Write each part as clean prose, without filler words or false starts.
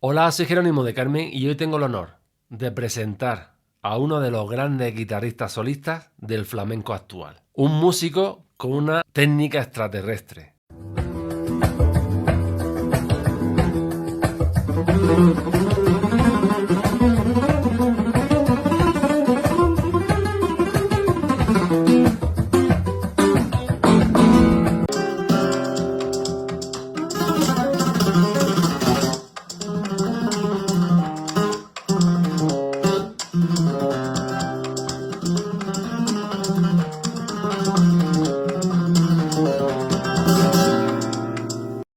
Hola, soy Jerónimo de Carmen y hoy tengo el honor de presentar a uno de los grandes guitarristas solistas del flamenco actual. Un músico con una técnica extraterrestre.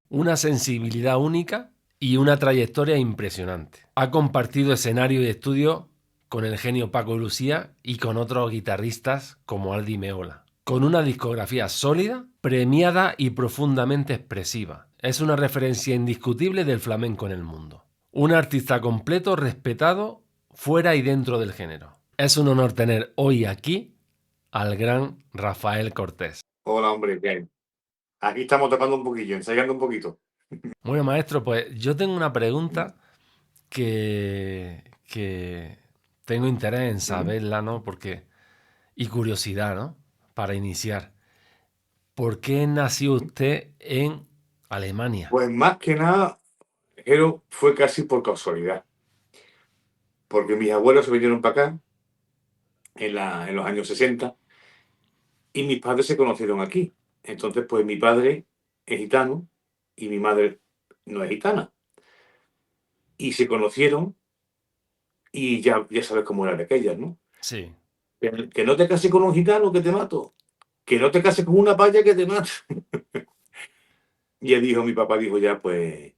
Una sensibilidad única y una trayectoria impresionante. Ha compartido escenario y estudio con el genio Paco Lucía y con otros guitarristas como Aldi Meola. Con una discografía sólida, premiada y profundamente expresiva. Es una referencia indiscutible del flamenco en el mundo. Un artista completo, respetado, fuera y dentro del género. Es un honor tener hoy aquí al gran Rafael Cortés. Hola, hombre, bien. Aquí estamos tocando un poquillo, ensayando un poquito. Bueno, maestro, pues yo tengo una pregunta que tengo interés en Mm. saberla, ¿no? Y curiosidad, ¿no? Para iniciar. ¿Por qué nació usted en Alemania? Pues más que nada, Jero, fue casi por casualidad, porque mis abuelos se vinieron para acá en los años 60 y mis padres se conocieron aquí. Entonces, pues mi padre es gitano y mi madre no es gitana. Y se conocieron y ya sabes cómo eran aquellas, ¿no? Sí. Que no te cases con un gitano que te mato, que no te cases con una paya que te mato. Y él dijo, mi papá dijo ya, pues,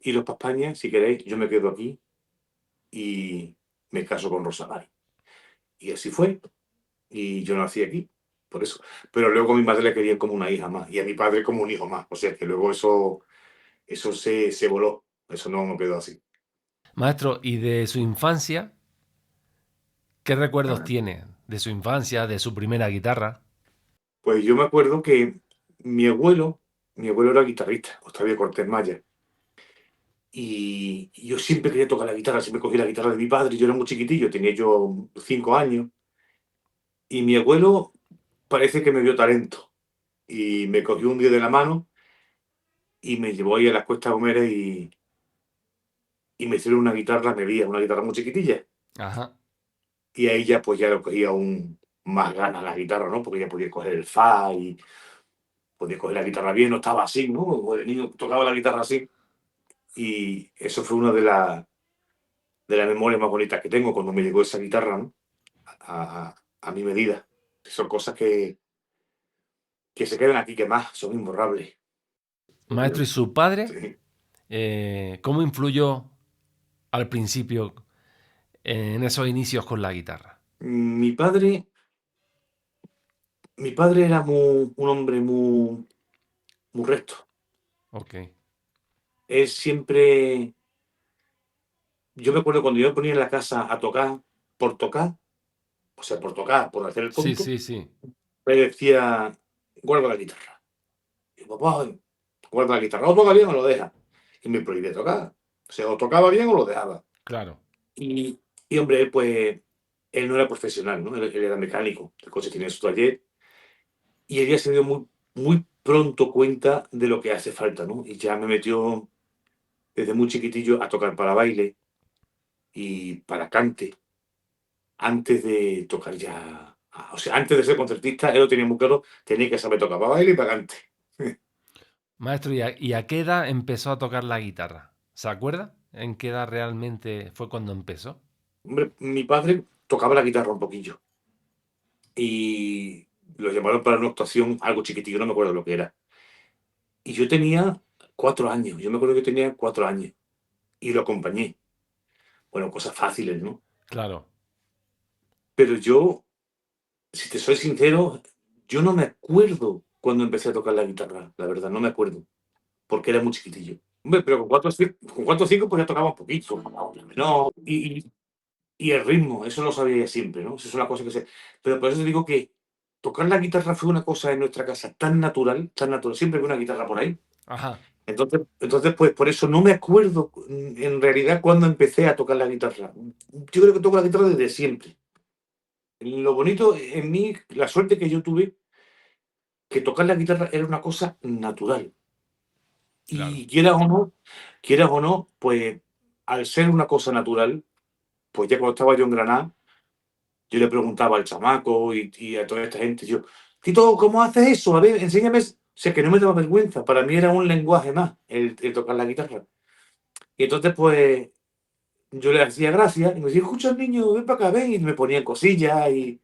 iros para España, si queréis, yo me quedo aquí y me caso con Rosa Mari. Y así fue. Y yo nací aquí, por eso. Pero luego a mi madre le querían como una hija más y a mi padre como un hijo más. O sea que luego eso se voló. Eso no quedó así. Maestro, ¿y de su infancia? ¿Qué recuerdos Ah, tiene de su infancia, de su primera guitarra? pues yo me acuerdo que mi abuelo, mi abuelo era guitarrista, Octavio Cortés Maya. Y yo siempre quería tocar la guitarra, siempre cogí la guitarra de mi padre. Yo era muy chiquitillo, tenía yo 5 años. Y mi abuelo parece que me vio talento. Y me cogió un día de la mano y me llevó ahí a las Cuestas Gómez y me hicieron una guitarra, me veía una guitarra muy chiquitilla. Ajá. Y ahí ya pues ya lo cogía aún más ganas la guitarra, ¿no? Porque ya podía coger el fa y podía coger la guitarra bien, no estaba así, ¿no? Como de niño tocaba la guitarra así. Y eso fue una de las memorias más bonitas que tengo cuando me llegó esa guitarra, ¿no? A mi medida. Son cosas que se quedan aquí, que más son imborrables. Maestro, ¿y su padre? Sí. ¿Cómo influyó al principio en esos inicios con la guitarra? Mi padre, mi padre era un hombre muy recto. Ok. Él siempre, yo me acuerdo cuando yo me ponía en la casa a tocar, o sea, por tocar, por hacer el Sí, tonto, sí, sí. me decía, guarda la guitarra. Y yo, papá, guarda la guitarra, o toca bien o lo deja. Y me prohibía tocar. O sea, o tocaba bien o lo dejaba. Claro. Y, y hombre, él pues, él no era profesional, ¿no? Él era mecánico, el coche tenía su taller, y él ya se dio muy pronto cuenta de lo que hace falta, ¿no? Y ya me metió desde muy chiquitillo a tocar para baile y para cante, antes de tocar ya. O sea, antes de ser concertista, él lo tenía muy claro, tenía que saber tocar para baile y para cante. Maestro, ¿y a qué edad empezó a tocar la guitarra? ¿Se acuerda? ¿En qué edad realmente fue cuando empezó? Hombre, mi padre tocaba la guitarra un poquillo y lo llamaron para una actuación, algo chiquitillo, no me acuerdo lo que era. Y yo tenía 4 años, yo me acuerdo que tenía 4 años y lo acompañé. Bueno, cosas fáciles, ¿no? Claro. Pero yo, si te soy sincero, yo no me acuerdo cuando empecé a tocar la guitarra, la verdad, no me acuerdo, porque era muy chiquitillo. Hombre, pero con 4 o 5 pues ya tocaba un poquito, no, y el ritmo, eso lo sabía ya siempre, ¿no? Eso es una cosa que sé. Pero por eso te digo que tocar la guitarra fue una cosa en nuestra casa tan natural, siempre había una guitarra por ahí. Ajá, Entonces, pues por eso no me acuerdo en realidad cuando empecé a tocar la guitarra. Yo creo que toco la guitarra desde siempre. Lo bonito en mí, la suerte que yo tuve, que tocar la guitarra era una cosa natural. claro. Y quieras o no, pues al ser una cosa natural, pues ya cuando estaba yo en Granada, yo le preguntaba al chamaco y a toda esta gente, yo, Tito, ¿cómo haces eso? A ver, enséñame. O sea, que no me daba vergüenza. Para mí era un lenguaje más el tocar la guitarra. Y entonces, pues, yo le hacía gracia y me decía, escucha al niño, ven para acá, ven. Y me ponían cosillas y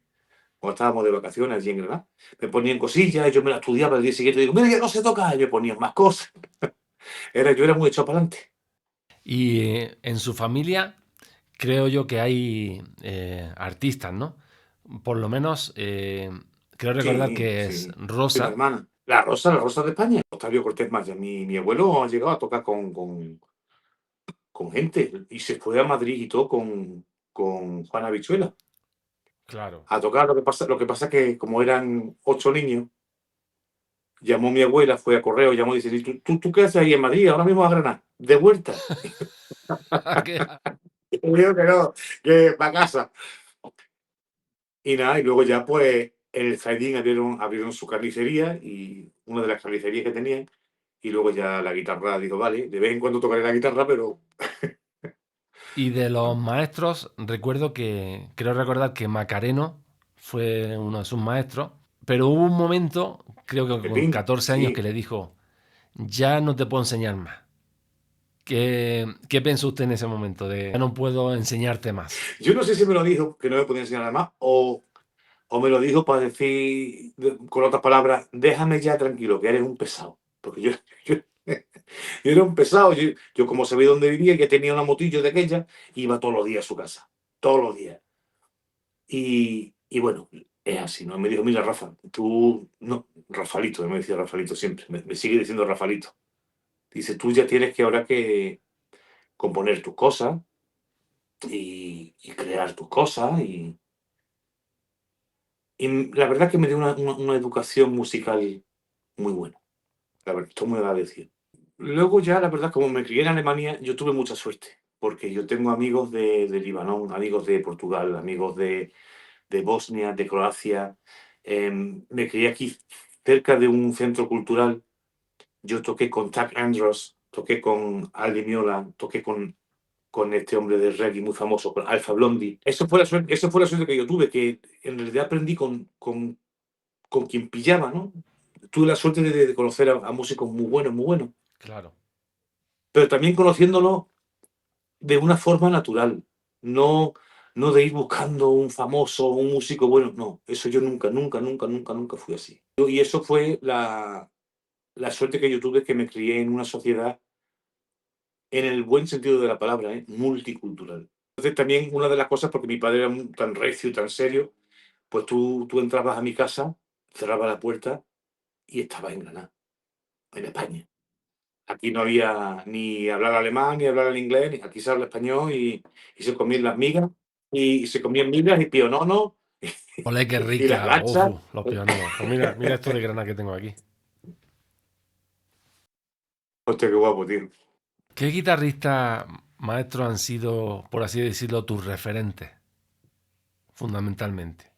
cuando estábamos de vacaciones allí en Granada, me ponían cosillas y yo me las estudiaba el día siguiente y digo, mira, ya no sé tocar. Y me ponían más cosas. Yo era muy echado para adelante. Y en su familia creo yo que hay artistas, ¿no? Por lo menos creo recordar Sí, que es sí. Una Rosa. hermana. La Rosa de España. Octavio Cortés Maya. Mi abuelo ha llegado a tocar con gente y se fue a Madrid y todo con Juana Bichuela Claro. a tocar. Lo que pasa que como eran 8 niños, llamó mi abuela, fue a correo, llamó y dice, ¿tú qué haces ahí en Madrid? Ahora mismo a Granada, de vuelta. Que- Y me dijo que no, que para casa. Y nada, y luego ya pues en el Zaidín abrieron su carnicería y una de las carnicerías que tenían. Y luego ya la guitarra, digo, vale, de vez en cuando tocaré la guitarra, pero Y de los maestros, recuerdo creo recordar que Macareno fue uno de sus maestros, pero hubo un momento, creo que con Pepín, 14 años, que sí. le dijo, ya no te puedo enseñar más. ¿Qué pensó usted en ese momento? De ya no puedo enseñarte más. Yo no sé si me lo dijo, que no me podía enseñar nada más, o me lo dijo para decir, con otras palabras, déjame ya tranquilo, que eres un pesado. Porque yo, yo era un pesado. Yo como sabía dónde vivía, que tenía una motillo de aquella, iba todos los días a su casa. Todos los días. Y bueno, es así, ¿no? Me dijo, mira, Rafa, tú, no, Rafalito, me decía Rafalito siempre, me sigue diciendo Rafalito. Dice, tú ya tienes que ahora que componer tus cosas y crear tus cosas. Y la verdad que me dio una educación musical muy buena. La verdad, estoy muy agradecido. Luego ya, la verdad, como me crié en Alemania, yo tuve mucha suerte, porque yo tengo amigos de Libanón, amigos de Portugal, amigos de Bosnia, de Croacia. Me crié aquí cerca de un centro cultural. Yo toqué con Tack Andros, toqué con Aldi Miola, toqué con este hombre de reggae muy famoso, con Alfa Blondie. Eso fue la suerte que yo tuve, que en realidad aprendí con quien pillaba, ¿no? Tuve la suerte de conocer a músicos muy buenos, muy buenos, Claro. pero también conociéndolos de una forma natural, no, no de ir buscando un famoso, un músico bueno, no, eso yo nunca, nunca, nunca, nunca, nunca fui así. Y eso fue la suerte que yo tuve, que me crié en una sociedad, en el buen sentido de la palabra, multicultural. Entonces también una de las cosas, porque mi padre era tan recio y tan serio, pues tú entrabas a mi casa, cerrabas la puerta y estabas en Granada, en España. Aquí no había ni hablar alemán, ni hablar el inglés, aquí se habla español y se comían las migas, y se comían migas y pionono Olé, qué y las rica. Uf, gachas. los pioneros. Pues mira esto de grana que tengo aquí. Hostia, qué guapo, tío. ¿Qué guitarristas maestros han sido, por así decirlo, tus referentes, fundamentalmente?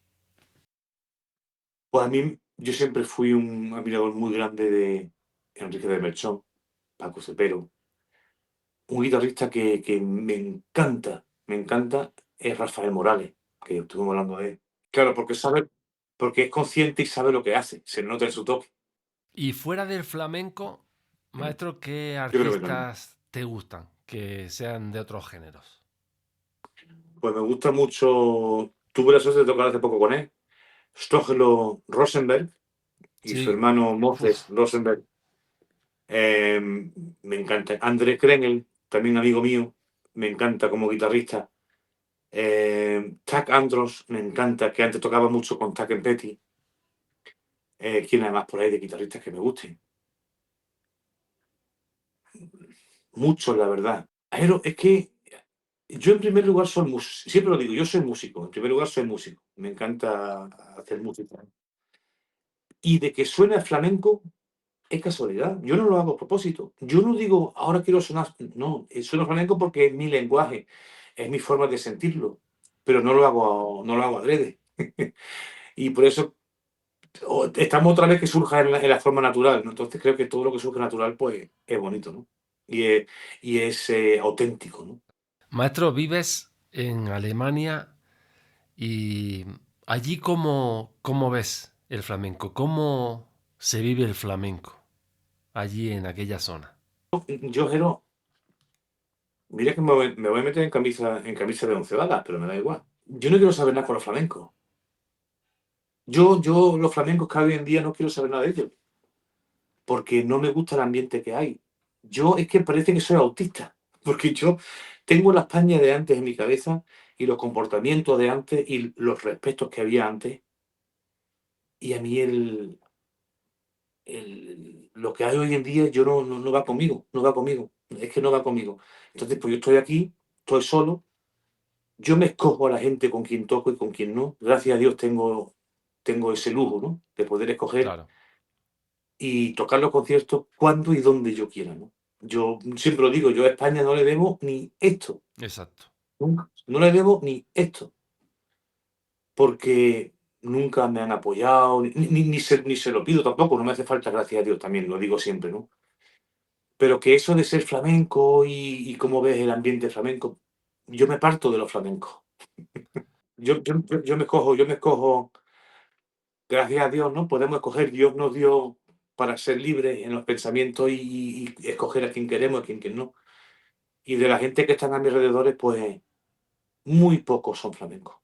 Pues a mí, yo siempre fui un admirador muy grande de Enrique de Merchón, Paco Cepero. Un guitarrista que me encanta, es Rafael Morales, que estuvimos hablando de él. Claro, porque es consciente y sabe lo que hace, se nota en su toque. Y fuera del flamenco, maestro, ¿qué Yo creo que también. artistas te gustan que sean de otros géneros? Pues me gusta mucho, tuve la suerte de tocar hace poco con él, Stógelo Rosenberg y su Sí. hermano Uf, Moses Rosenberg. eh, Me encanta. André Krenel, también amigo mío, me encanta como guitarrista. Tack Andros, me encanta, que antes tocaba mucho con Tack Petty. ¿Quién hay más por ahí de guitarristas que me gusten? Muchos, la verdad. Pero es que yo en primer lugar soy músico, siempre lo digo, yo soy músico, en primer lugar soy músico, me encanta hacer música. Y de que suena flamenco es casualidad. Yo no lo hago a propósito. Yo no digo, ahora quiero sonar. No, sueno flamenco porque es mi lenguaje, es mi forma de sentirlo. Pero no lo hago adrede. Y por eso estamos otra vez que surja en la forma natural, ¿no? Entonces creo que todo lo que surge natural, pues es bonito, ¿no? Y es auténtico, ¿no? Maestro, vives en Alemania y allí cómo ves el flamenco, cómo se vive el flamenco allí en aquella zona. Yo, Jero, mira que me voy a meter en camisa de once varas, pero me da igual. Yo no quiero saber nada con los flamencos. Los flamencos que hay hoy en día no quiero saber nada de ellos, porque no me gusta el ambiente que hay. Yo es que parece que soy autista, porque yo tengo la España de antes en mi cabeza y los comportamientos de antes y los respetos que había antes, y a mí lo que hay hoy en día yo no va conmigo, no va conmigo, es que no va conmigo. Entonces, pues yo estoy aquí, estoy solo, yo me escojo a la gente con quien toco y con quien no. Gracias a Dios tengo ese lujo, ¿no? De poder escoger Claro, y tocar los conciertos cuando y donde yo quiera, ¿no? Yo siempre lo digo, yo a España no le debo ni esto, exacto. nunca. No le debo ni esto, porque nunca me han apoyado, ni se lo pido tampoco, no me hace falta, gracias a Dios, también lo digo siempre, ¿no? Pero que eso de ser flamenco y cómo ves el ambiente flamenco, yo me parto de los flamencos. Yo me escojo, gracias a Dios, ¿no? Podemos escoger, Dios nos dio para ser libres en los pensamientos y escoger a quien queremos, a quien no. Y de la gente que están a mis alrededores, pues muy pocos son flamencos.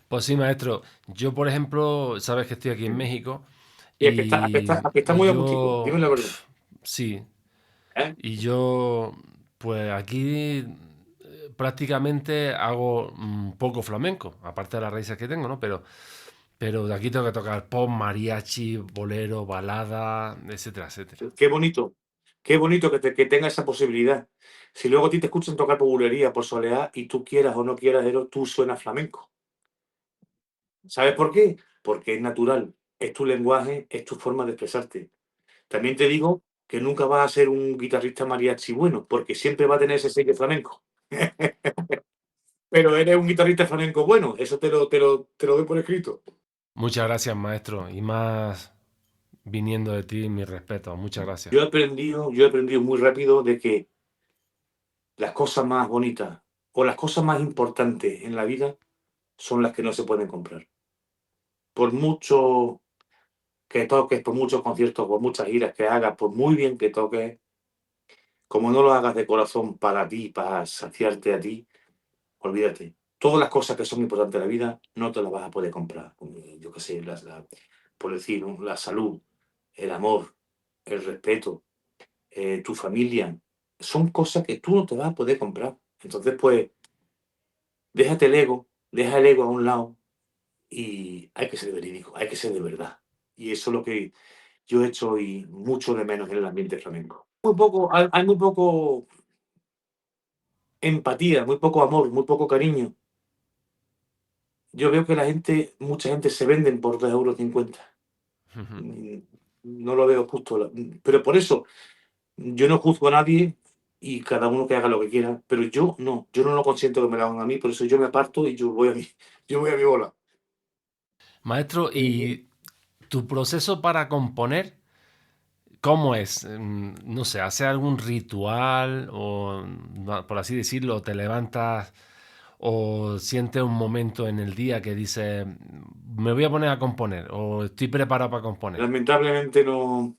Pues sí, maestro. Yo, por ejemplo, sabes que estoy aquí en México Y aquí está y muy acústico, yo, dime la verdad. sí, ¿Eh? y yo, pues aquí prácticamente hago poco flamenco, aparte de las raíces que tengo, ¿no? Pero de aquí tengo que tocar pop, mariachi, bolero, balada, etcétera, etcétera. Qué bonito que tenga esa posibilidad. Si luego a ti te escuchan tocar por bulería, por soleá, y tú quieras o no quieras, tú suenas flamenco. ¿Sabes por qué? Porque es natural, es tu lenguaje, es tu forma de expresarte. También te digo que nunca vas a ser un guitarrista mariachi bueno, porque siempre va a tener ese sello flamenco. Pero eres un guitarrista flamenco bueno, eso te lo doy por escrito. Muchas gracias, maestro, y más viniendo de ti, mi respeto. Muchas gracias. Yo he aprendido muy rápido de que las cosas más bonitas o las cosas más importantes en la vida son las que no se pueden comprar. Por mucho que toques, por muchos conciertos, por muchas giras que hagas, por muy bien que toques, como no lo hagas de corazón para ti, para saciarte a ti, olvídate. Todas las cosas que son importantes en la vida no te las vas a poder comprar. Yo qué sé, por decir, ¿no? La salud, el amor, el respeto, tu familia. Son cosas que tú no te vas a poder comprar. Entonces, pues, deja el ego a un lado y hay que ser verídico, hay que ser de verdad. Y eso es lo que yo he hecho y mucho de menos en el ambiente flamenco. Hay muy poco empatía, muy poco amor, muy poco cariño. Yo veo que mucha gente se venden por 2,50 €. Mm, No lo veo justo. Pero por eso, yo no juzgo a nadie y cada uno que haga lo que quiera, pero yo no lo consiento que me lo hagan a mí, por eso yo me aparto y yo voy a mi bola. Maestro, Eh, ¿y tu proceso para componer, cómo es? No sé, ¿hace algún ritual o, por así decirlo, te levantas o sientes un momento en el día que dices, me voy a poner a componer o estoy preparado para componer? Lamentablemente no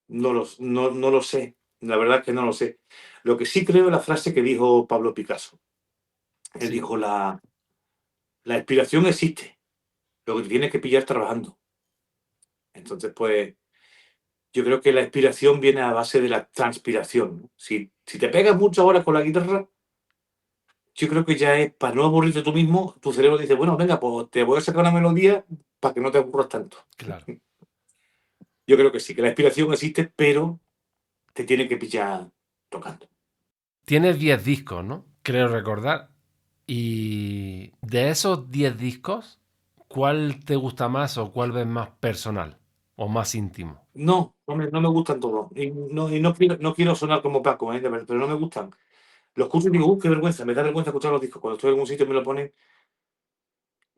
lo sé, la verdad es que no lo sé. Lo que sí creo es la frase que dijo Pablo Picasso. Él Sí, dijo, la inspiración existe, lo que te tienes que pillar trabajando. Entonces, pues, yo creo que la inspiración viene a base de la transpiración, ¿no? Si te pegas muchas horas con la guitarra, yo creo que ya es para no aburrirte tú mismo, tu cerebro dice, bueno, venga, pues te voy a sacar una melodía para que no te aburras tanto. claro. Yo creo que sí, que la inspiración existe, pero te tiene que pillar tocando. Tienes 10 discos, ¿no? Creo recordar. Y de esos 10 discos, ¿cuál te gusta más o cuál ves más personal? o más íntimo? No me gustan todos. Y no quiero sonar como Paco, pero no me gustan. Los escucho y digo, qué vergüenza, me da vergüenza escuchar los discos. Cuando estoy en algún sitio me lo ponen.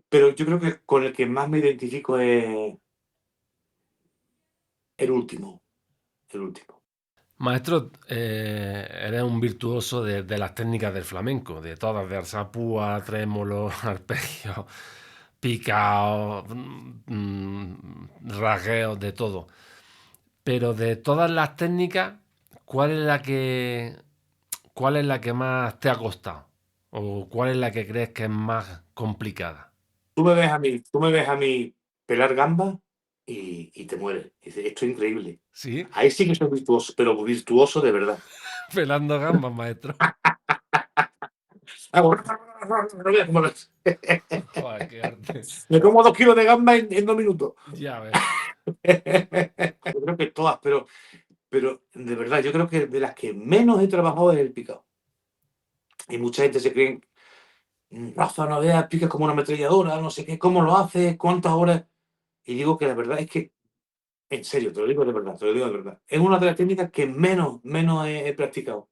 Pero yo creo que con el que más me identifico es el último. El último. Maestro, eres un virtuoso de las técnicas del flamenco, de todas, de alzapúa, trémolo, arpegio, picao, rasgueo, de todo. Pero de todas las técnicas, ¿cuál es cuál es la que más te ha costado? ¿O cuál es la que crees que es más complicada? Tú me ves a mí pelar gambas y te mueres. Dices, esto es increíble. Sí, Ahí sí que soy virtuoso, pero virtuoso de verdad. pelando gambas, maestro. Hago- Joder, qué arte. Me como 2 kilos de gamba en 2 minutos. Ya ves. Yo creo que todas, pero de verdad, yo creo que de las que menos he trabajado es el picado. Y mucha gente se cree, Rafa, no veas, picas como una ametralladora, no sé qué, cómo lo haces, cuántas horas. Y digo que la verdad es que, en serio, te lo digo de verdad, te lo digo de verdad. Es una de las técnicas que menos he practicado.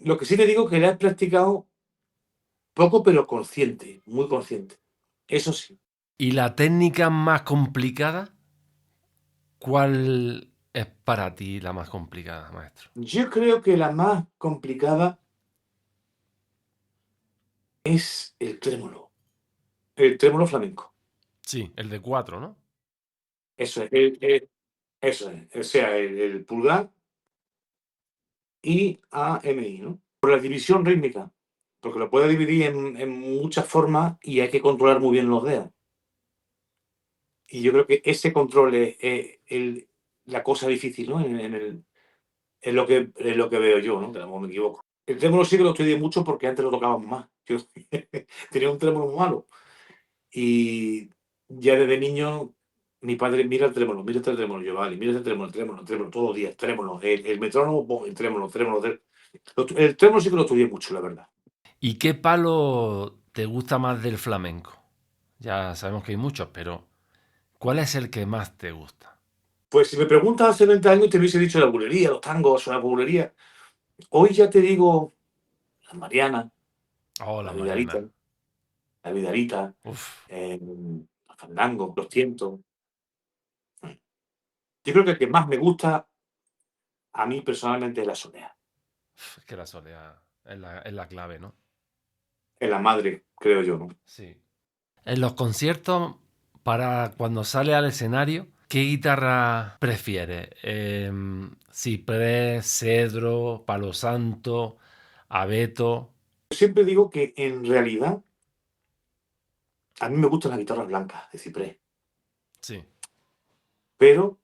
Lo que sí te digo que la he practicado poco, pero consciente, muy consciente. Eso sí. ¿Y la técnica más complicada? ¿Cuál es para ti la más complicada, maestro? Yo creo que la más complicada es el trémolo flamenco. Sí, el de cuatro, ¿no? Eso es, eso es. O sea, el pulgar y AMI, ¿no? Por la división rítmica, porque lo puedes dividir en muchas formas y hay que controlar muy bien los dedos. Y yo creo que ese control es la cosa difícil, ¿no? Es lo que veo yo, ¿no? Que a lo mejor me equivoco. El trémolo sí que lo estudié mucho porque antes lo tocábamos más. Yo tenía un trémolo muy malo. Y ya desde niño, mi padre, mira este trémolo, yo, vale, mira este trémolo, trémolo, todos los días, trémolo, el metrónomo, pon el trémolo, el trémolo sí que lo estudié mucho, la verdad. ¿Y qué palo te gusta más del flamenco? Ya sabemos que hay muchos, pero ¿cuál es el que más te gusta? Pues si me preguntas hace 20 años, te hubiese dicho la bulería, los tangos, la bulería. Hoy ya te digo la Mariana, Oh, la la Vidalita, Mariana. la Vidalita, Uf, los fandangos, los tientos. Yo creo que el que más me gusta a mí personalmente es la soleá. es que la soleá es la clave, ¿no? Es la madre, creo yo, ¿no? Sí. En los conciertos, para cuando sale al escenario, ¿qué guitarra prefieres? Ciprés, cedro, palo santo, abeto. Yo siempre digo que en realidad a mí me gustan las guitarras blancas de ciprés, Sí, pero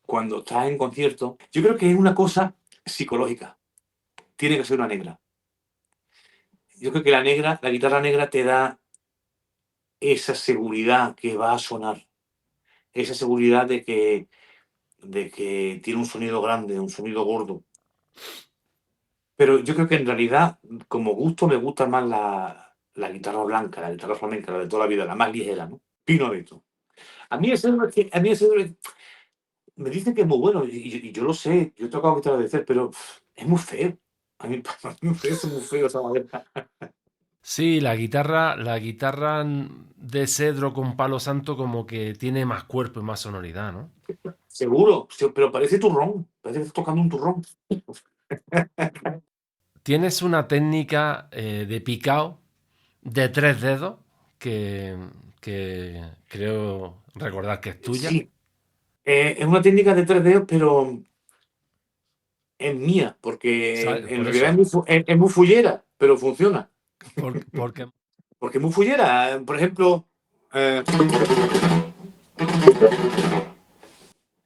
cuando estás en concierto, yo creo que es una cosa psicológica. Tiene que ser una negra. Yo creo que la guitarra negra te da esa seguridad que va a sonar, esa seguridad de que tiene un sonido grande, un sonido gordo. Pero yo creo que en realidad, como gusto, me gusta más la guitarra blanca, la guitarra flamenca, la de toda la vida, la más ligera, ¿no? Pino Dentro. A mí ese me dicen que es muy bueno, y yo lo sé, yo he tocado guitarra de cera, pero es muy feo. A mí, a mí me parece muy feo esa madera. sí, la guitarra de cedro con palo santo como que tiene más cuerpo y más sonoridad, ¿no? Seguro, sí, pero parece turrón, parece que estás tocando un turrón. Tienes una técnica de picao de tres dedos que, que creo recordar que es tuya. Sí, es una técnica de 3 dedos, pero es mía, porque en Por realidad eso, es muy fullera, pero funciona. porque Porque es muy fullera. Por ejemplo, eh,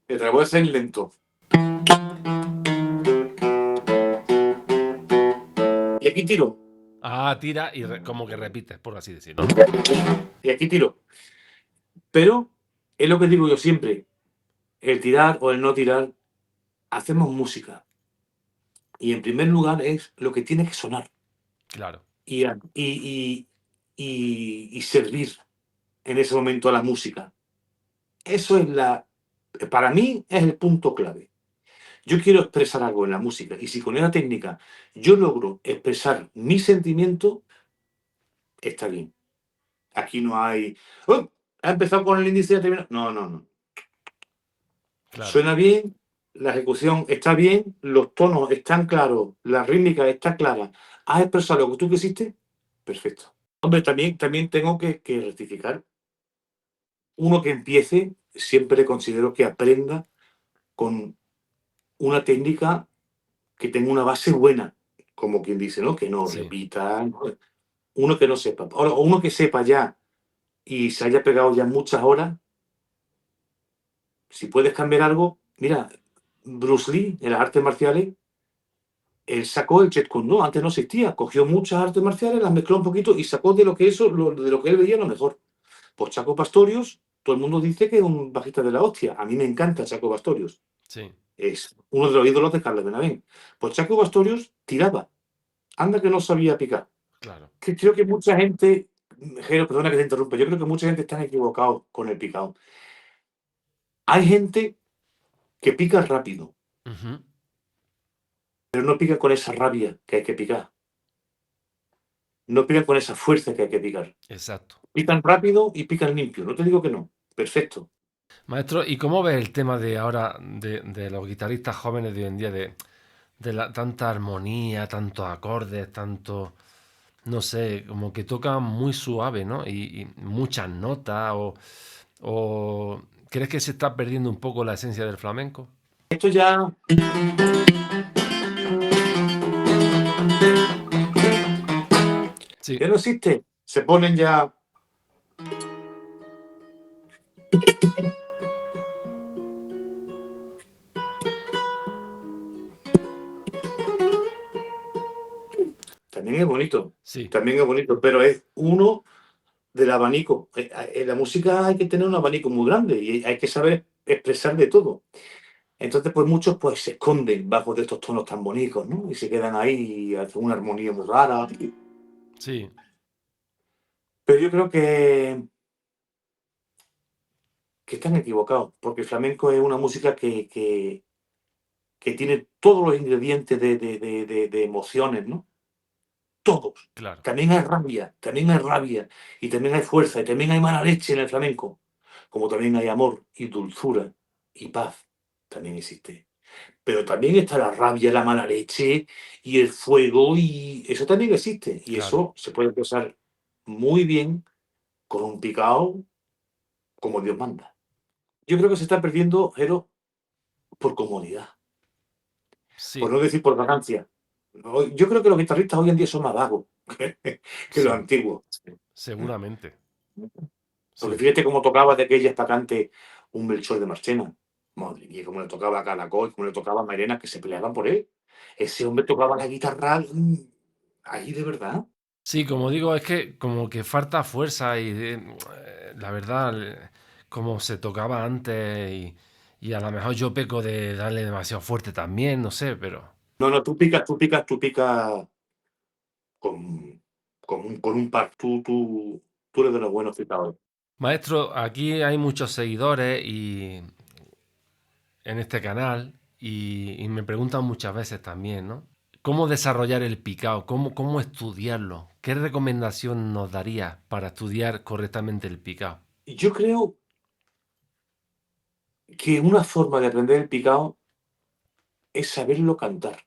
te la voy a hacer lento. Y aquí tiro, tira y como que repites, por así decirlo, ¿no? y aquí tiro. Pero es lo que digo yo siempre, el tirar o el no tirar, hacemos música. Y en primer lugar es lo que tiene que sonar Claro. y servir en ese momento a la música. Eso es Para mí es el punto clave. Yo quiero expresar algo en la música y si con esa técnica yo logro expresar mi sentimiento, está bien. Aquí no hay, "Oh, ha empezado con el índice y ha terminado". No, no, no. Claro, Suena bien, la ejecución está bien, los tonos están claros, la rítmica está clara. ¿Has expresado lo que tú quisiste? Perfecto. Hombre, también tengo que rectificar. Uno que empiece, siempre considero que aprenda con una técnica que tenga una base buena, como quien dice, ¿no? Que no sí, repita, ¿no? Uno que no sepa. Ahora, o uno que sepa ya y se haya pegado ya muchas horas, si puedes cambiar algo, mira, Bruce Lee en las artes marciales, él sacó el Jeet Kune Do, antes no existía, cogió muchas artes marciales, las mezcló un poquito y sacó de lo que de lo que él veía lo mejor. Pues Chaco Pastorius, todo el mundo dice que es un bajista de la hostia. A mí me encanta Chaco Pastorius. sí, Es uno de los ídolos de Carlos Benavent. Pues Chaco Pastorius tiraba. Anda que no sabía picar. claro. Que creo que mucha gente, Jero, perdona que te interrumpa, yo creo que mucha gente está equivocado con el picado. Hay gente que pica rápido, Ujú, pero no pica con esa rabia que hay que picar. No pica con esa fuerza que hay que picar. exacto. Pican rápido y pican limpio. No te digo que no. Perfecto. Maestro, ¿y cómo ves el tema de ahora, de los guitarristas jóvenes de hoy en día, de tanta armonía, tantos acordes, tanto, no sé, como que tocan muy suave, ¿no? Y muchas notas, o ¿crees que se está perdiendo un poco la esencia del flamenco? Esto ya, Sí, ya no existe. Se ponen ya. También es bonito. sí, También es bonito. Pero es uno del abanico. En la música hay que tener un abanico muy grande y hay que saber expresar de todo. Entonces, pues muchos pues se esconden bajo de estos tonos tan bonitos, ¿no? Y se quedan ahí y hacen una armonía muy rara. sí, Pero yo creo que están equivocados, porque el flamenco es una música que tiene todos los ingredientes de emociones, ¿no? Todos. claro, También hay rabia, y también hay fuerza, y también hay mala leche en el flamenco, como también hay amor y dulzura y paz, también existe. Pero también está la rabia, la mala leche y el fuego, y eso también existe, y claro. eso se puede expresar muy bien con un picao como Dios manda. Yo creo que se está perdiendo, Jero, por comodidad, por Sí, no decir por vagancia. Yo creo que los guitarristas hoy en día son más vagos que los sí, antiguos. seguramente. Porque Sí, fíjate cómo tocaba de aquellas pacantes un Melchor de Marchena. Madre mía, cómo le tocaba a Caracol, cómo le tocaba a Mairena, que se peleaban por él. Ese hombre tocaba la guitarra ahí de verdad. sí, como digo, es que como que falta fuerza y la verdad, como se tocaba antes y a lo mejor yo peco de darle demasiado fuerte también, no sé, pero No, no, tú picas con un par. Tú eres de los buenos picadores. maestro, aquí hay muchos seguidores y en este canal y me preguntan muchas veces también, ¿no? ¿Cómo desarrollar el picao? ¿Cómo estudiarlo? ¿Qué recomendación nos daría para estudiar correctamente el picao? Yo creo que una forma de aprender el picado es saberlo cantar.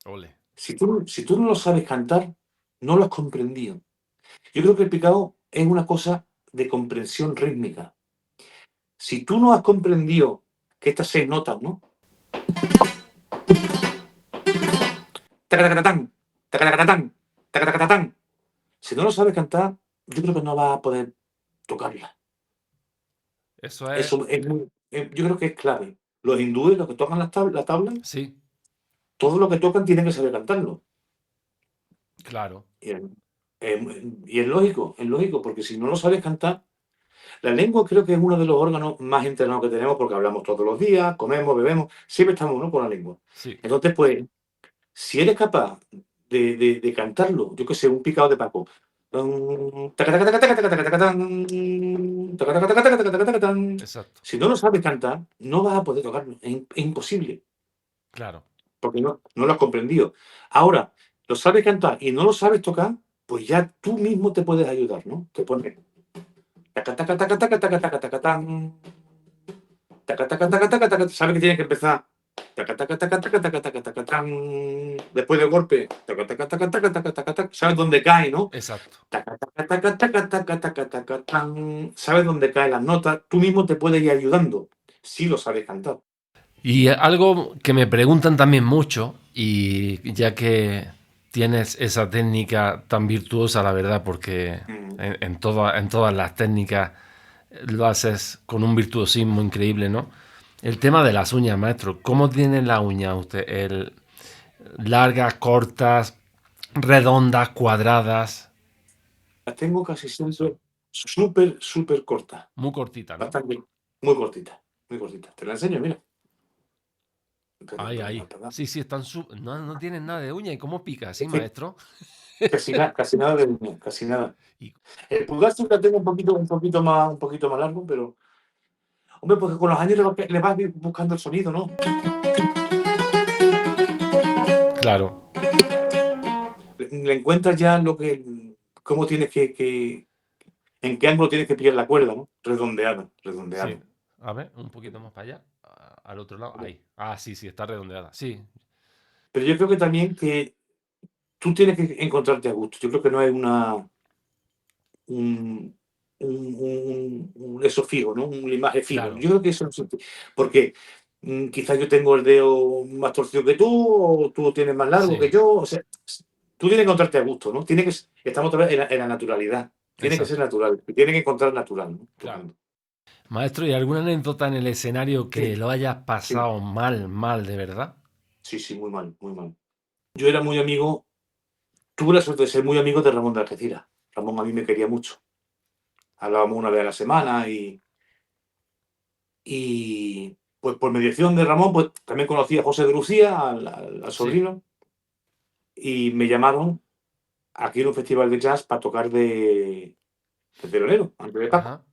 Ole. Si tú no lo sabes cantar, no lo has comprendido. Yo creo que el picado es una cosa de comprensión rítmica. Si tú no has comprendido que estas 6 notas, ¿no? Tacatacatatán, tacatacatatán, tacatacatatán. Si no lo sabes cantar, yo creo que no vas a poder tocarla. Eso es, Eso es muy, yo creo que es clave. Los hindúes, los que tocan la tabla, sí, todo lo que tocan tienen que saber cantarlo. claro, Y es lógico, porque si no lo sabes cantar, la lengua creo que es uno de los órganos más entrenados que tenemos porque hablamos todos los días, comemos, bebemos, siempre estamos, ¿no?, con la lengua. sí, Entonces, pues, si eres capaz de cantarlo, yo que sé, un picado de Paco. Exacto. Si no lo sabes cantar, no vas a poder tocarlo. Es imposible, Claro. porque no lo has comprendido. Ahora, lo sabes cantar y no lo sabes tocar, pues ya tú mismo te puedes ayudar, ¿no? Te pones taca, taca, taca, taca, taca, taca, taca, tan, taca, taca, taca, taca, taca, sabes que tienes que empezar. Taca, taca, taca, taca, taca, taca, taca, tan, después del golpe. Taca, taca, taca, taca, taca, taca, taca, sabes dónde cae, ¿no? Exacto. Taca, taca, taca, taca, taca, taca, taca, tan, sabes dónde caen las notas. Tú mismo te puedes ir ayudando si lo sabes cantar. Y algo que me preguntan también mucho, y ya que tienes esa técnica tan virtuosa, la verdad, porque Mm. en todas las técnicas lo haces con un virtuosismo increíble, ¿no? El tema de las uñas, maestro. ¿Cómo tiene las uñas usted? ¿Largas, cortas, redondas, cuadradas? Las tengo casi Eso. siempre súper, súper cortas. Muy cortita, ¿no? Bastante, muy cortitas. Muy cortitas. Te la enseño, mira. Ahí, Perdón, ahí. perdón. Sí, sí, no, no tienen nada de uña. ¿Y cómo pica? ¿Sí, maestro? Casi nada de uña, casi nada. Y, El pulgar sí la tengo un poquito más largo, pero. Hombre, porque con los años le vas buscando el sonido, ¿no? claro, Le encuentras ya cómo tienes en qué ángulo tienes que pillar la cuerda, ¿no? Redondeada, sí. redondeada. A ver, un poquito más para allá. Al otro lado. Ahí. Ah, sí, sí, está redondeada. Sí, Pero yo creo que también que tú tienes que encontrarte a gusto. Yo creo que no hay un, eso fijo, ¿no? Un limaje fijo. claro. Yo creo que eso no existe. Porque quizás yo tengo el dedo más torcido que tú, o tú lo tienes más largo que Sí, yo. O sea, tú tienes que encontrarte a gusto, ¿no? Estamos otra vez en la naturalidad. Tiene que ser exacto. natural. Tiene que encontrar natural, ¿no? Claro. Tocando. Maestro, ¿y alguna anécdota en el escenario que Sí, lo hayas sí, pasado mal, mal, de verdad? sí, sí, muy mal, muy mal. Yo era muy amigo, tuve la suerte de ser muy amigo de Ramón de Algeciras. Ramón a mí me quería mucho. Hablábamos una vez a la semana y pues por mediación de Ramón, pues también conocí a José de Lucía, al Sí. sobrino, y me llamaron aquí en un festival de jazz para tocar de telonero, antes de Paco. Ajá.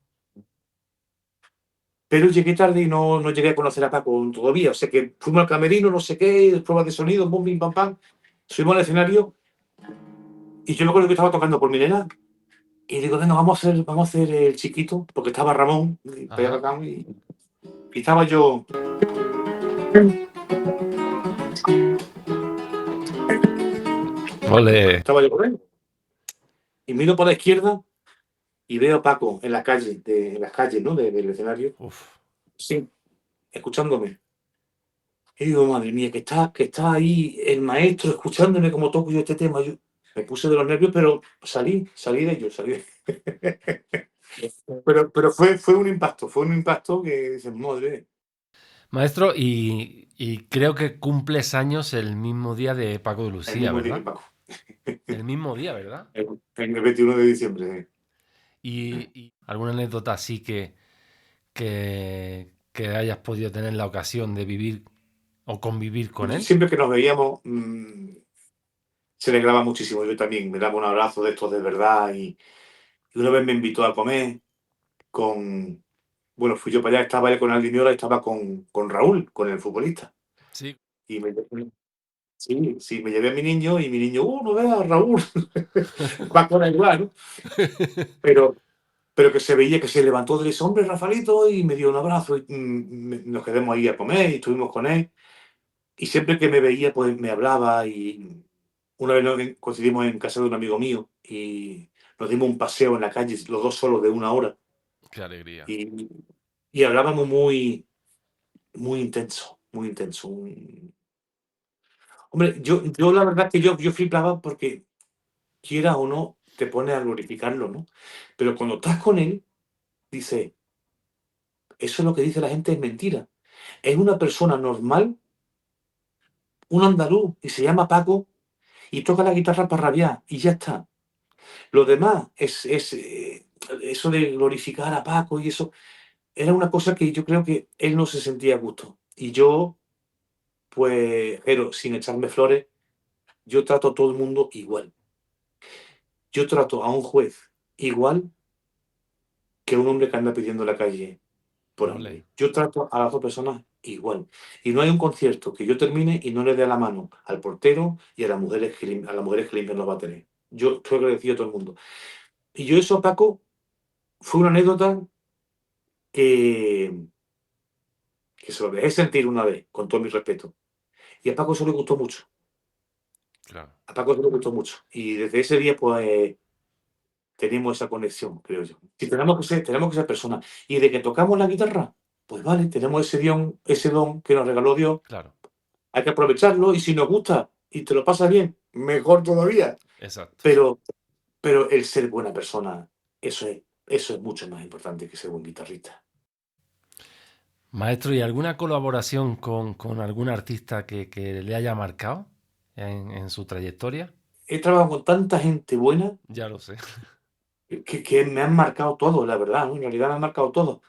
Pero llegué tarde y no llegué a conocer a Paco todavía. O sea que fuimos al camerino, no sé qué, pruebas de sonido, boom, bim, pam, pam. Subimos al escenario y yo me acuerdo que estaba tocando por mi nena. Y digo, venga, vamos a hacer el chiquito, porque estaba Ramón, Ajá. y estaba yo. Ole. Estaba yo por ahí. Y miro por la izquierda y veo a Paco en la calle, en las calles, ¿no? Del escenario. Uf. Sí, escuchándome. Y digo, madre mía, que está ahí el maestro escuchándome como toco yo este tema. Yo me puse de los nervios, pero salí de ellos, salí de... Pero fue un impacto que dices, madre, Maestro, y creo que cumples años el mismo día de Paco de el Lucía, mismo día que ¿verdad? Paco. El mismo día, ¿verdad? El 21 de diciembre. Y alguna anécdota así que hayas podido tener la ocasión de vivir o convivir con él. Siempre que nos veíamos, se alegraba muchísimo. Yo también me daba un abrazo de estos de verdad y una vez me invitó a comer con, bueno, fui yo para allá, estaba él con Aldimiola y estaba con Raúl, con el futbolista. Sí. Y sí, sí, me llevé a mi niño y mi niño, no veas, Raúl, va con igual, ¿no? Pero, pero que se veía que se levantó de ese hombre, Rafaelito, y me dio un abrazo y nos quedamos ahí a comer y estuvimos con él. Y siempre que me veía, pues me hablaba y una vez coincidimos en casa de un amigo mío y nos dimos un paseo en la calle, los dos solos de una hora. Qué alegría. Y, y hablábamos muy, muy intenso, muy intenso. Hombre, yo la verdad que yo flipaba porque, quiera o no, te pone a glorificarlo, ¿no? Pero cuando estás con él, dice, eso es lo que dice la gente, es mentira. Es una persona normal, un andaluz, y se llama Paco, y toca la guitarra para rabiar, y ya está. Lo demás eso de glorificar a Paco y eso, era una cosa que yo creo que él no se sentía a gusto. Y yo, pues, pero sin echarme flores, yo trato a todo el mundo igual. Yo trato a un juez igual que a un hombre que anda pidiendo en la calle por Ole, hambre. Yo trato a las dos personas igual. Y no hay un concierto que yo termine y no le dé la mano al portero y a las mujeres a las mujeres que limpian los bateres. Yo estoy agradecido a todo el mundo. Y yo eso, Paco, fue una anécdota que, que se lo dejé sentir una vez, con todo mi respeto. Y a Paco eso le gustó mucho. claro, A Paco eso le gustó mucho. Y desde ese día, pues, tenemos esa conexión, creo yo. Si tenemos que ser personas. Y de que tocamos la guitarra, pues vale, tenemos ese don que nos regaló Dios. claro, Hay que aprovecharlo y si nos gusta y te lo pasas bien, mejor todavía. exacto. Pero, pero el ser buena persona, eso es mucho más importante que ser buen guitarrista. Maestro, ¿y alguna colaboración con algún artista que le haya marcado en su trayectoria? He trabajado con tanta gente buena Ya lo sé. que me han marcado todo, la verdad, ¿no? En realidad me han marcado todo.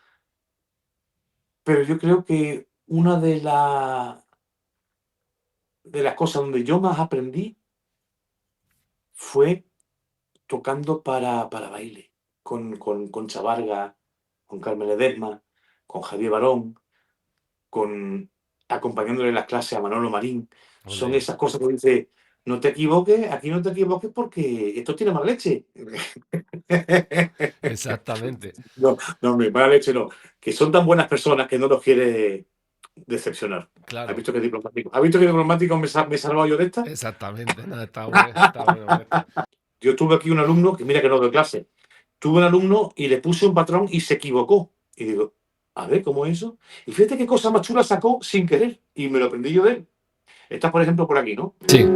Pero yo creo que una de las cosas donde yo más aprendí fue tocando para baile, con Chavarga, con Carmen Ledesma, con Javier Barón, acompañándole en las clases a Manolo Marín. Son Ole, esas cosas que dice, no te equivoques, aquí no te equivoques porque esto tiene mala leche. exactamente. No, no, hombre, mala leche no. Que son tan buenas personas que no los quiere decepcionar. ¿Has Claro, visto qué diplomático? ¿Has visto qué diplomático me he salvado yo de esta? exactamente. No, está bueno, maestro. Yo tuve aquí un alumno que mira que no doy clase. Tuve un alumno y le puse un patrón y se equivocó. Y digo, a ver, ¿cómo es eso? Y fíjate qué cosa más chula sacó sin querer. Y me lo aprendí yo de él. Estás, por ejemplo, por aquí, ¿no? Sí,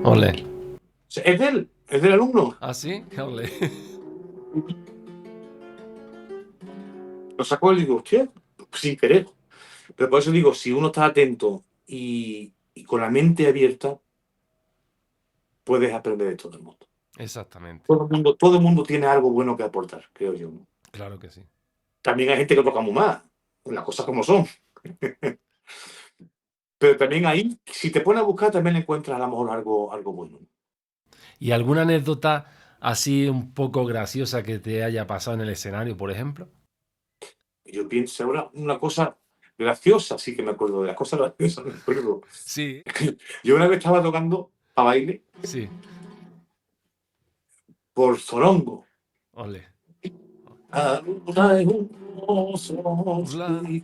ole. Es de él, es del alumno. ¿Ah, sí? Ole. Lo sacó él y digo, hostia, sin querer. Pero por eso digo, si uno está atento y con la mente abierta, puedes aprender de todo el mundo. Exactamente. Todo el mundo tiene algo bueno que aportar, creo yo, ¿no? Claro que sí. También hay gente que toca muy mal, las cosas como son. Pero también ahí, si te pones a buscar, también encuentras a lo mejor algo bueno. ¿Y alguna anécdota así un poco graciosa que te haya pasado en el escenario, por ejemplo? Yo pienso ahora una cosa graciosa, sí que me acuerdo de las cosas graciosas, me acuerdo. Sí, Yo una vez estaba tocando a baile sí. por Zorongo. Ole. Alguna es un hermoso Hola. sí.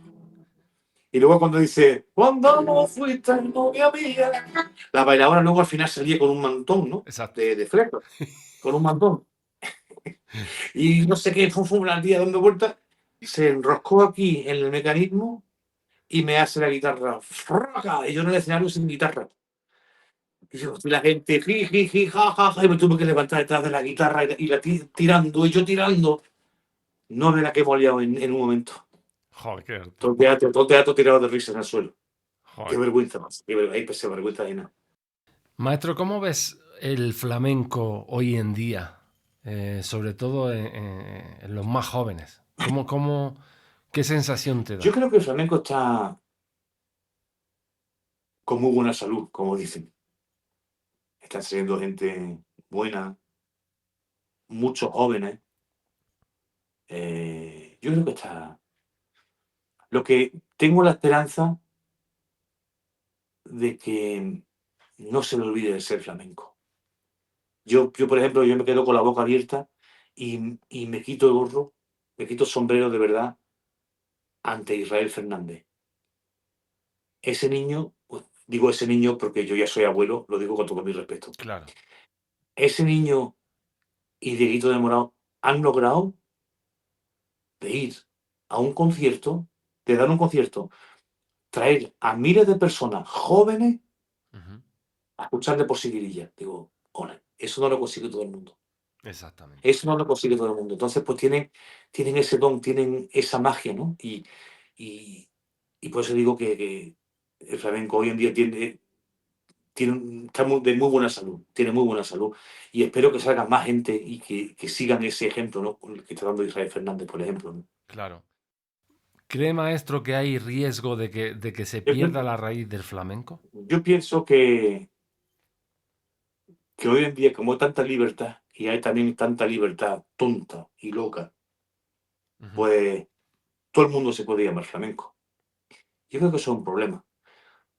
Y luego cuando dice, cuando no fuiste novia mía, la bailadora luego al final salía con un mantón, ¿no? Exacto. De flecos, con un mantón. Y no sé qué, fue una tía dando vueltas, se enroscó aquí en el mecanismo y me hace la guitarra. ¡Fraca! Y yo en el escenario sin guitarra. Y la gente, ji, ja, ja, ja, y me tuve que levantar detrás de la guitarra tirando, y yo tirando. No me la que hemos liado en un momento. Joder, qué harto. Todo el teatro tirado de risa en el suelo. Qué Joder. vergüenza más. Ahí pues, vergüenza ajena. Maestro, ¿cómo ves el flamenco hoy en día? Sobre todo en los más jóvenes. ¿Qué sensación te Yo da? creo que el flamenco está con muy buena salud, como dicen. Están saliendo gente buena, muchos jóvenes. Yo creo que está. Lo que tengo la esperanza de que no se me olvide de ser flamenco. Yo, por ejemplo, yo me quedo con la boca abierta y me quito el gorro, me quito el sombrero de verdad ante Israel Fernández. Ese niño, pues, digo ese niño porque yo ya soy abuelo, lo digo con todo mi respeto. Claro. Ese niño y Dieguito de Morado han logrado de ir a un concierto, de dar un concierto, traer a miles de personas jóvenes Ujú. a escucharle por seguirilla. Digo, hola, eso no lo consigue todo el mundo. Exactamente. Eso no lo consigue todo el mundo. Entonces, pues tienen ese don, tienen esa magia, ¿no? Y, y por eso digo que el flamenco hoy en día está de muy buena salud, tiene muy buena salud. Y espero que salgan más gente y que sigan ese ejemplo, ¿no? Que está dando Israel Fernández, por ejemplo, ¿no? Claro. ¿Cree, maestro, que hay riesgo de que se Yo, pierda la raíz del flamenco? yo pienso que hoy en día, como hay tanta libertad, y hay también tanta libertad tonta y loca, Ujú. pues todo el mundo se puede llamar flamenco. Yo creo que eso es un problema,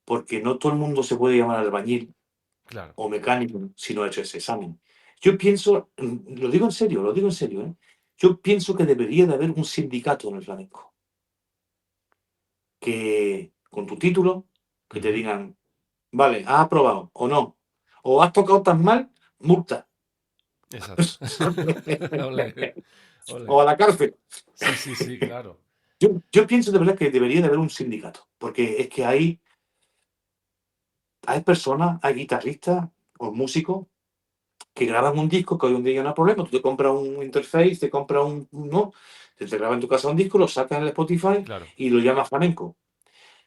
porque no todo el mundo se puede llamar albañil Claro, o mecánico si no ha hecho ese examen. Yo pienso, lo digo en serio, lo digo en serio, ¿eh? Yo pienso que debería de haber un sindicato en el flamenco, que con tu título, que te ujú, digan, vale, has aprobado o no, o has tocado tan mal, multa, exacto. Ole, o ole. a la cárcel. Sí, sí, sí, claro, Yo pienso de verdad que debería de haber un sindicato, porque es que hay personas, hay guitarristas o músicos que graban un disco que hoy en día no hay problema. Tú te compras un interface, te compras no, te graba en tu casa un disco, lo sacas en el Spotify claro. y lo llamas flamenco.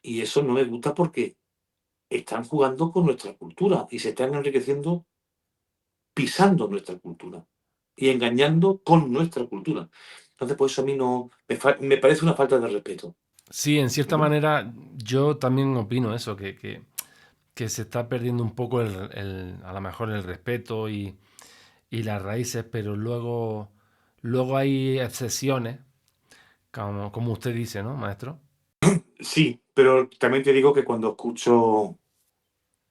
Y eso no me gusta porque están jugando con nuestra cultura y se están enriqueciendo pisando nuestra cultura y engañando con nuestra cultura. Entonces, pues eso a mí no me parece una falta de respeto. Sí, en cierta ¿No? manera yo también opino eso, que se está perdiendo un poco a lo mejor el respeto y las raíces, pero luego hay excepciones, como usted dice, ¿no, maestro? Sí, pero también te digo que cuando escucho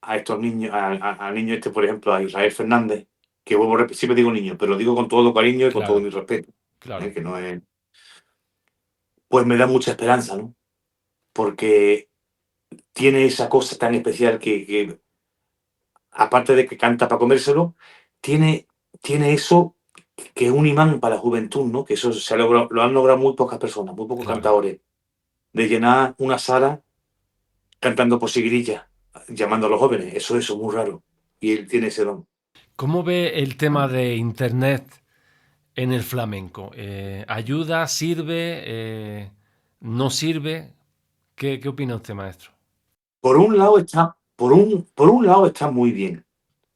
a estos niños, al niño este, por ejemplo, a Israel Fernández, que vuelvo a repetir, siempre digo niño, pero lo digo con todo cariño y con todo Claro, mi respeto, claro, que no es, pues me da mucha esperanza, ¿no? Porque tiene esa cosa tan especial que aparte de que canta para comérselo, tiene, tiene eso que es un imán para la juventud, ¿no? Que eso lo han logrado muy pocas personas, muy pocos claro. cantadores, de llenar una sala cantando por sigrilla, llamando a los jóvenes. Eso es muy raro. Y él tiene ese don. ¿Cómo ve el tema de Internet en el flamenco? ¿Ayuda? ¿Sirve? ¿No sirve? ¿Qué opina usted, maestro? Por un lado está muy bien,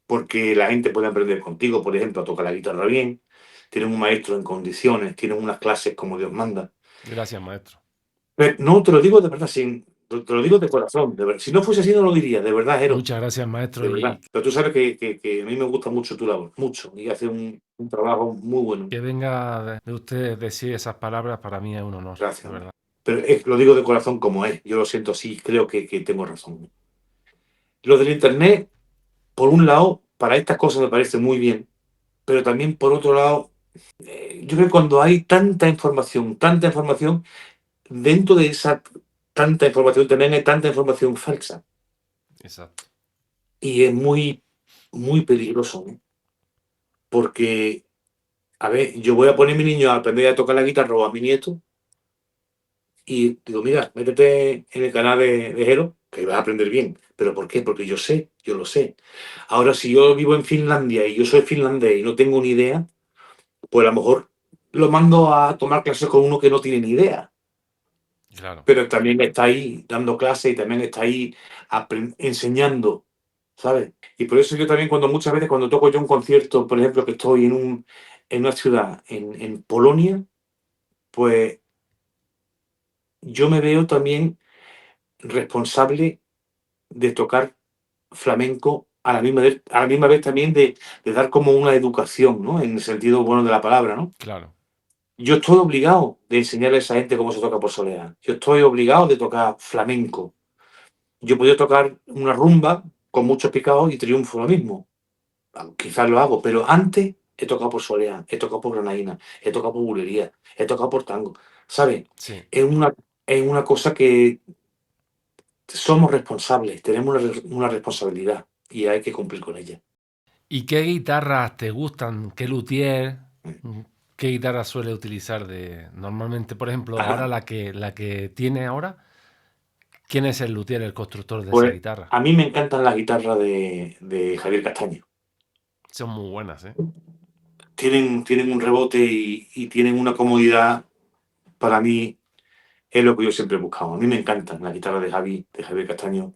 porque la gente puede aprender contigo, por ejemplo, a tocar la guitarra bien, tienen un maestro en condiciones, tienen unas clases como Dios manda. Gracias, maestro. Pero no, te lo digo de verdad, te lo digo de corazón, de verdad. Si no fuese así, no lo diría, de verdad, Jero, Muchas gracias, maestro. de verdad. Pero tú sabes que a mí me gusta mucho tu labor, mucho, y hace un trabajo muy bueno. Que venga de usted decir esas palabras para mí es un honor, Gracias, de hombre. verdad. Pero lo digo de corazón como es, yo lo siento así, creo que tengo razón. Lo del Internet, por un lado, para estas cosas me parece muy bien, pero también por otro lado, yo creo que cuando hay tanta información, dentro de esa tanta información también hay tanta información falsa. Exacto. Y es muy, muy peligroso, ¿no? Porque, a ver, yo voy a poner a mi niño a aprender a tocar la guitarra o a mi nieto y digo, mira, métete en el canal de Jero, que vas a aprender bien. ¿Pero por qué? Porque yo lo sé. Ahora, si yo vivo en Finlandia y yo soy finlandés y no tengo ni idea, pues a lo mejor lo mando a tomar clases con uno que no tiene ni idea. Claro. Pero también está ahí dando clases y también está ahí enseñando, ¿sabes? Y por eso yo también muchas veces cuando toco yo un concierto, por ejemplo, que estoy en una ciudad, en Polonia, pues yo me veo también responsable de tocar flamenco a la misma vez también de dar como una educación, ¿no? En el sentido bueno de la palabra, ¿no? Claro. Yo estoy obligado de enseñarle a esa gente cómo se toca por soleá. Yo estoy obligado de tocar flamenco. Yo podía tocar una rumba con muchos picados y triunfo lo mismo. Quizás lo hago, pero antes he tocado por soleá, he tocado por granaína, he tocado por bulería, he tocado por tango. ¿Sabes? Sí. Es una, es una cosa que somos responsables, tenemos una responsabilidad y hay que cumplir con ella. ¿Y qué guitarras te gustan? ¿Qué luthier? Mm. ¿Qué guitarra suele utilizar normalmente, por ejemplo, ahora Ajá. la que tiene ahora? ¿Quién es el luthier, el constructor de esa Pues guitarra? a mí me encantan las guitarras de Javier Castaño. Son muy buenas, ¿eh? Tienen un rebote y tienen una comodidad, para mí es lo que yo siempre he buscado. A mí me encantan las guitarras de Javier Castaño,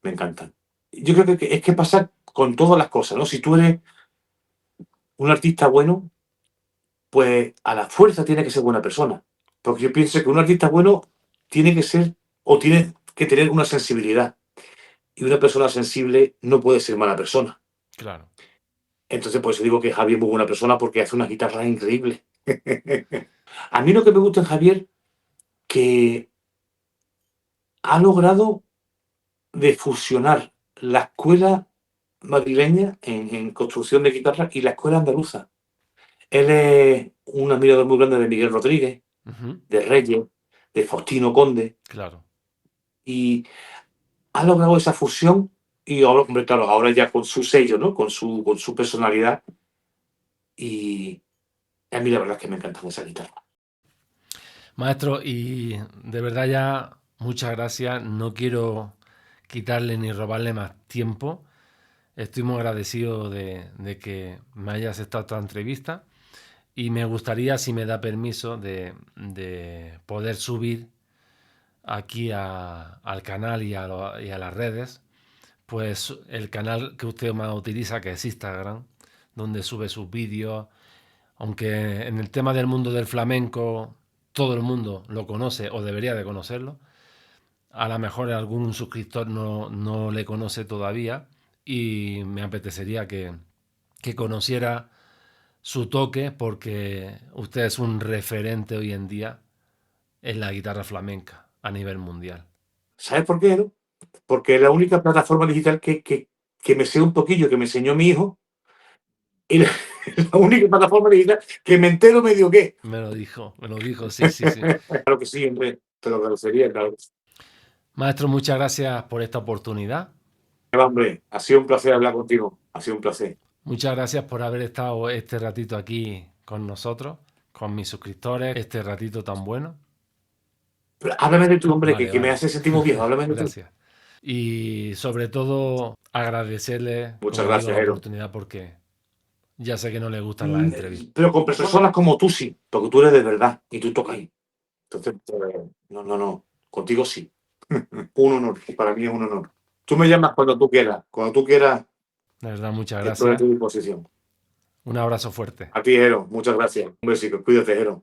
me encantan. Yo creo que es que pasa con todas las cosas, ¿no? Si tú eres un artista bueno, pues a la fuerza tiene que ser buena persona. Porque yo pienso que un artista bueno tiene que ser o tiene que tener una sensibilidad. Y una persona sensible no puede ser mala persona. Claro. Entonces, por eso digo que Javier es muy buena persona porque hace una guitarra increíble. A mí lo que me gusta en Javier, que ha logrado de fusionar la escuela madrileña en construcción de guitarras y la escuela andaluza. Él es un admirador muy grande de Miguel Rodríguez, Ujú. de Reyes, de Faustino Conde, Claro. y ha logrado esa fusión y ahora, hombre, claro, ahora ya con su sello, ¿no? Con su personalidad. Y a mí la verdad es que me encanta esa guitarra. Maestro, y de verdad ya muchas gracias. No quiero quitarle ni robarle más tiempo. Estoy muy agradecido de que me haya aceptado esta entrevista y me gustaría, si me da permiso, de poder subir aquí al canal y a las redes, pues el canal que usted más utiliza, que es Instagram, donde sube sus vídeos, aunque en el tema del mundo del flamenco todo el mundo lo conoce o debería de conocerlo, a lo mejor algún suscriptor no le conoce todavía y me apetecería que conociera su toque porque usted es un referente hoy en día en la guitarra flamenca a nivel mundial. ¿Sabes por qué, no? Porque es la única plataforma digital que me sé un poquillo, que me enseñó mi hijo, y la, la única plataforma digital que me entero medio qué. Me lo dijo, sí, sí, sí. Claro que sí, hombre, te lo agradecería, claro. Maestro, muchas gracias por esta oportunidad. Hombre, ha sido un placer hablar contigo, ha sido un placer. Muchas gracias por haber estado este ratito aquí con nosotros, con mis suscriptores, este ratito tan bueno. Pero háblame de tu hombre, Vale, que me vale. hace sentir muy viejo, háblame de tu. Gracias. Y sobre todo agradecerle, Muchas como digo, gracias, la Ero. oportunidad porque ya sé que no le gustan las entrevistas. Pero con personas como tú sí, porque tú eres de verdad y tú tocas ahí. Entonces, no, no, no, contigo sí. Un honor, para mí es un honor. Tú me llamas cuando tú quieras, De verdad, muchas estoy a gracias. tu disposición. Un abrazo fuerte. A ti, Ero, muchas gracias. Un besito, cuídate, Ero.